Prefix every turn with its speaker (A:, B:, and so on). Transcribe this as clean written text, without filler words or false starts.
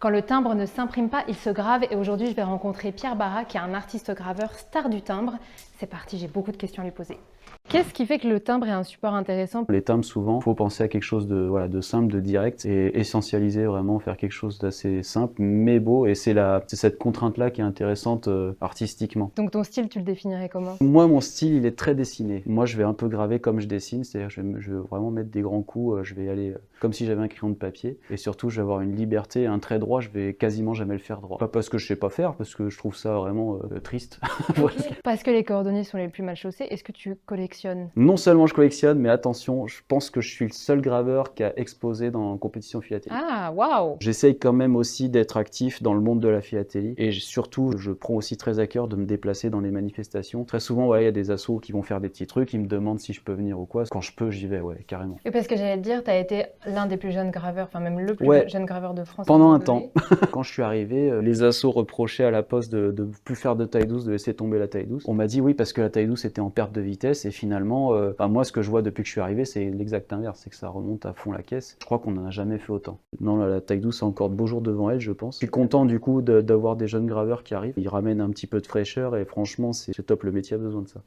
A: Quand le timbre ne s'imprime pas, il se grave et aujourd'hui je vais rencontrer Pierre Barra qui est un artiste graveur star du timbre. C'est parti, j'ai beaucoup de questions à lui poser. Qu'est-ce qui fait que le timbre est un support intéressant?
B: Les timbres, souvent, il faut penser à quelque chose de, voilà, de simple, de direct, et essentialiser vraiment, faire quelque chose d'assez simple, mais beau, et c'est cette contrainte-là qui est intéressante artistiquement.
A: Donc ton style, tu le définirais comment?
B: Moi, mon style, il est très dessiné. Moi, je vais un peu graver comme je dessine, c'est-à-dire je vais vraiment mettre des grands coups, je vais aller comme si j'avais un crayon de papier, et surtout, je vais avoir une liberté, un trait droit, je vais quasiment jamais le faire droit. Pas parce que je sais pas faire, parce que je trouve ça vraiment triste.
A: Parce que les coordonnées sont les plus mal chaussées, est-ce que tu collectionnes?
B: Non seulement je collectionne, mais attention, je pense que je suis le seul graveur qui a exposé dans une compétition philatélique.
A: Ah, waouh!
B: J'essaye quand même aussi d'être actif dans le monde de la philatélie, et surtout, je prends aussi très à cœur de me déplacer dans les manifestations. Très souvent, voilà, il y a des assos qui vont faire des petits trucs, ils me demandent si je peux venir ou quoi. Quand je peux, j'y vais, ouais, carrément.
A: Et parce que j'allais te dire, tu as été l'un des plus jeunes graveurs, enfin même le plus
B: Ouais,
A: jeune graveur de France.
B: pendant
A: à
B: un
A: moment donné.
B: temps. Quand je suis arrivé, les assos reprochaient à la poste de plus faire de taille douce, de laisser tomber la taille douce. On m'a dit oui parce que la taille douce était en perte de vitesse, et finalement, moi ce que je vois depuis que je suis arrivé, c'est l'exact inverse, c'est que ça remonte à fond la caisse. Je crois qu'on n'en a jamais fait autant. Non, la taille douce a encore de beaux jours devant elle, je pense. Je suis content du coup d'avoir des jeunes graveurs qui arrivent. Ils ramènent un petit peu de fraîcheur, et franchement c'est top, le métier a besoin de ça.